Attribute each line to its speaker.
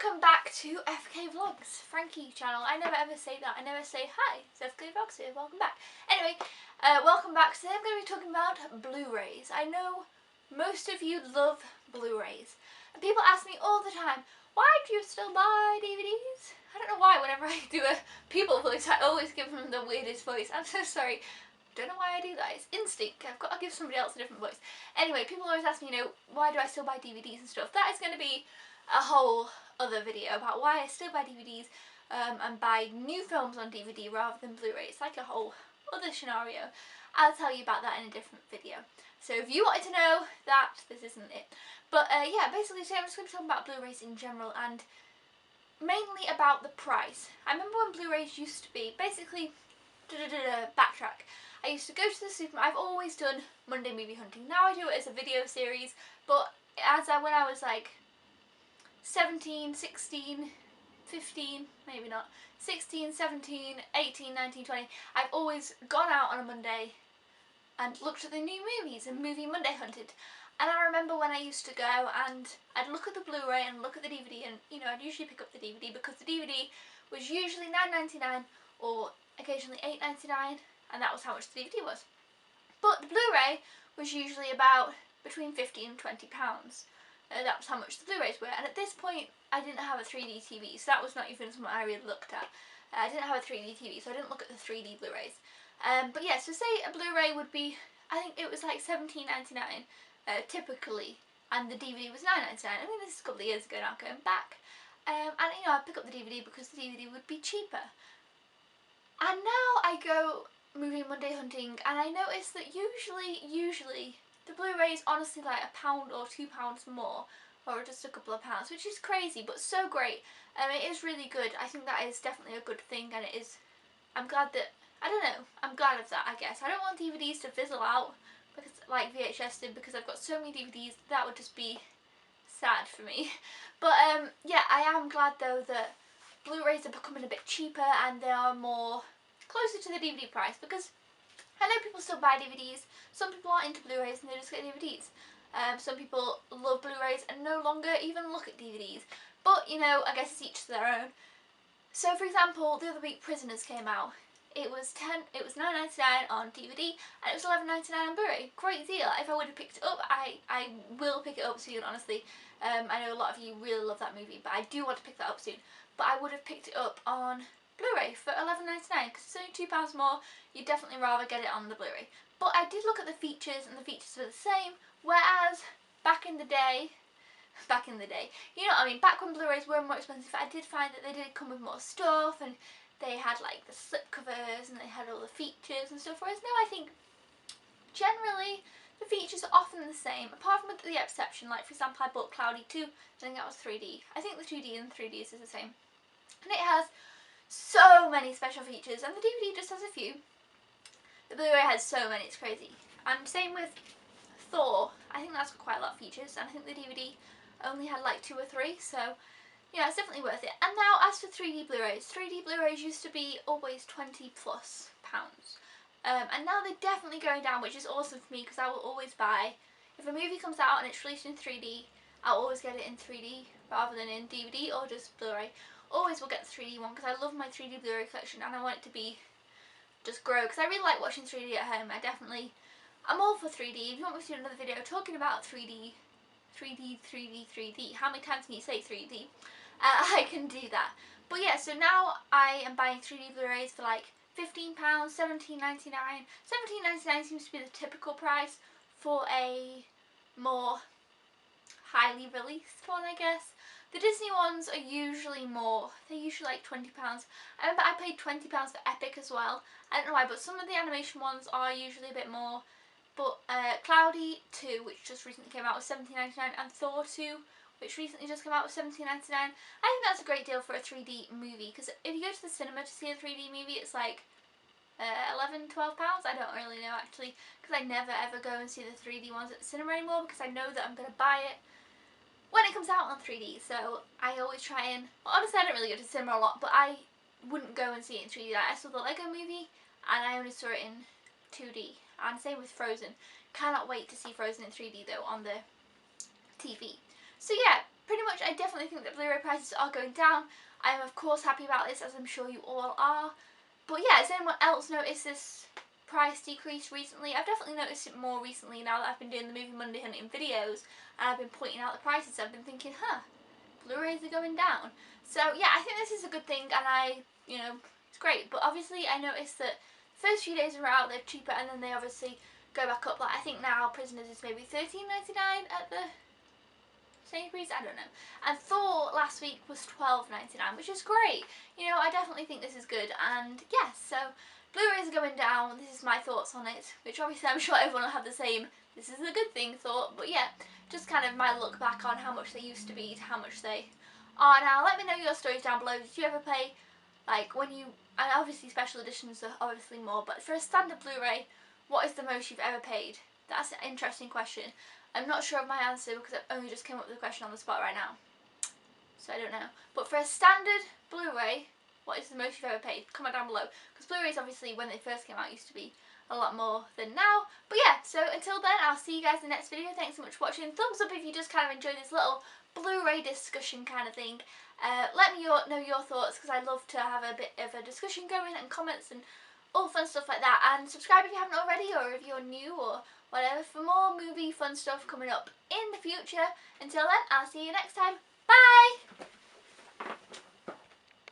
Speaker 1: welcome back to FK Vlogs, Frankie channel. I never ever say that. I never say hi, it's FK Vlogs here, welcome back. Anyway, welcome back. Today I'm going to be talking about Blu-rays. I know most of you love Blu-rays. And people ask me all the time, why do you still buy DVDs? I don't know why, whenever I do a people voice, I always give them the weirdest voice. I'm so sorry. Don't know why I do that. It's instinct. I've got to give somebody else a different voice. Anyway, people always ask me, why do I still buy DVDs and stuff? That is going to be a whole other video about why I still buy DVDs and buy new films on DVD rather than Blu-ray. It's like a whole other scenario. I'll tell you about that in a different video. So if you wanted to know that, this isn't it. But yeah, basically today I'm just going to talk about Blu-rays in general and mainly about the price. I remember when Blu-rays used to be, basically, backtrack. I used to go to the supermarket. I've always done Monday movie hunting. Now I do it as a video series, but when I was like 17, 16, 15, maybe not, 16, 17, 18, 19, 20, I've always gone out on a Monday and looked at the new movies and movie Monday hunted. And I remember when I used to go and I'd look at the Blu-ray and look at the DVD, and I'd usually pick up the DVD because the DVD was usually $9.99 or occasionally $8.99, and that was how much the DVD was. But the Blu-ray was usually about between £15 and £20. That was how much the Blu-rays were, and at this point I didn't have a 3D TV, so that was not even something I really looked at. I didn't have a 3D TV, so I didn't look at the 3D Blu-rays. But yeah, so say a Blu-ray would be, I think it was like $17.99 typically, and the DVD was $9.99. I mean, this is a couple of years ago now, going back. And I'd pick up the DVD because the DVD would be cheaper. And now I go movie Monday hunting, and I notice that usually the Blu-ray is honestly like £1 or £2 more, or just a couple of pounds, which is crazy but so great. It is really good. I think that is definitely a good thing, and it is. I'm glad that, I don't know, I'm glad of that, I guess. I don't want DVDs to fizzle out because like VHS did, because I've got so many DVDs. That would just be sad for me. But yeah, I am glad though that Blu-rays are becoming a bit cheaper and they are more closer to the DVD price, because I know people still buy DVDs. Some people aren't into Blu-rays and they just get DVDs. Some people love Blu-rays and no longer even look at DVDs. But I guess it's each to their own. So for example, the other week Prisoners came out. It was $9.99 on DVD and it was $11.99 on Blu-ray. Great deal. If I would have picked it up, I will pick it up soon, honestly. I know a lot of you really love that movie, but I do want to pick that up soon. But I would have picked it up on Blu-ray for $11.99 because it's only £2 more. You'd definitely rather get it on the Blu-ray. But I did look at the features, and the features were the same, whereas back in the day, you know what I mean, back when Blu-rays were more expensive, I did find that they did come with more stuff, and they had like the slip covers and they had all the features and stuff, whereas now I think generally the features are often the same, apart from the exception. Like for example, I bought Cloudy 2, I think that was 3D. I think the 2D and 3Ds is the same. And it has so many special features, and the DVD just has a few. The Blu-ray has so many, it's crazy. And same with Thor, I think that's got quite a lot of features, and I think the DVD only had like 2 or 3, so yeah, it's definitely worth it. And now as for 3D Blu-rays used to be always £20+ pounds. And now they're definitely going down, which is awesome for me because I will always buy, if a movie comes out and it's released in 3D, I'll always get it in 3D rather than in DVD or just Blu-ray. Always will get the 3D one because I love my 3D Blu-ray collection and I want it to be just grow, because I really like watching 3D at home. I'm all for 3D. If you want me to do another video talking about 3D, how many times can you say 3D? I can do that. But yeah, so now I am buying 3D Blu-rays for like £15, $17.99. $17.99 seems to be the typical price for a more highly released one, I guess. The Disney ones are usually more. They're usually like £20. I remember I paid £20 for Epic as well. I don't know why, but some of the animation ones are usually a bit more. But Cloudy 2, which just recently came out, was $17.99, and Thor 2, which recently just came out, was $17.99. I think that's a great deal for a 3D movie, because if you go to the cinema to see a 3D movie, it's like £11, £12. I don't really know actually, because I never ever go and see the 3D ones at the cinema anymore, because I know that I'm going to buy it when it comes out on 3D. So I always try and, well, honestly I don't really go to the cinema a lot, but I wouldn't go and see it in 3D. Like, I saw the Lego movie and I only saw it in 2D, and same with Frozen. Cannot wait to see Frozen in 3D though on the TV. So yeah, pretty much I definitely think that Blu-ray prices are going down. I am of course happy about this, as I'm sure you all are. But yeah, has anyone else noticed this price decrease recently? I've definitely noticed it more recently now that I've been doing the Movie Monday Hunting videos and I've been pointing out the prices. I've been thinking, Blu-rays are going down. So yeah, I think this is a good thing, and it's great. But obviously I noticed that first few days are out, they're cheaper, and then they obviously go back up. Like I think now Prisoners is maybe $13.99 at the Sainsbury's, I don't know. And Thor last week was $12.99, which is great. I definitely think this is good. And yes, so Blu-rays are going down. This is my thoughts on it, which obviously I'm sure everyone will have the same "this is a good thing" thought. But yeah, just kind of my look back on how much they used to be to how much they are now. Let me know your stories down below. Did you ever pay, and obviously special editions are obviously more, but for a standard Blu-ray, what is the most you've ever paid? That's an interesting question. I'm not sure of my answer because I've only just came up with the question on the spot right now. So I don't know. But for a standard Blu-ray, what is the most you've ever paid? Comment down below. Because Blu-rays obviously when they first came out used to be a lot more than now. But yeah, so until then, I'll see you guys in the next video. Thanks so much for watching. Thumbs up if you just kind of enjoy this little Blu-ray discussion kind of thing. Let me know your thoughts, because I love to have a bit of a discussion going and comments and all fun stuff like that. And subscribe if you haven't already, or if you're new or whatever, for more movie fun stuff coming up in the future. Until then, I'll see you next time. Bye!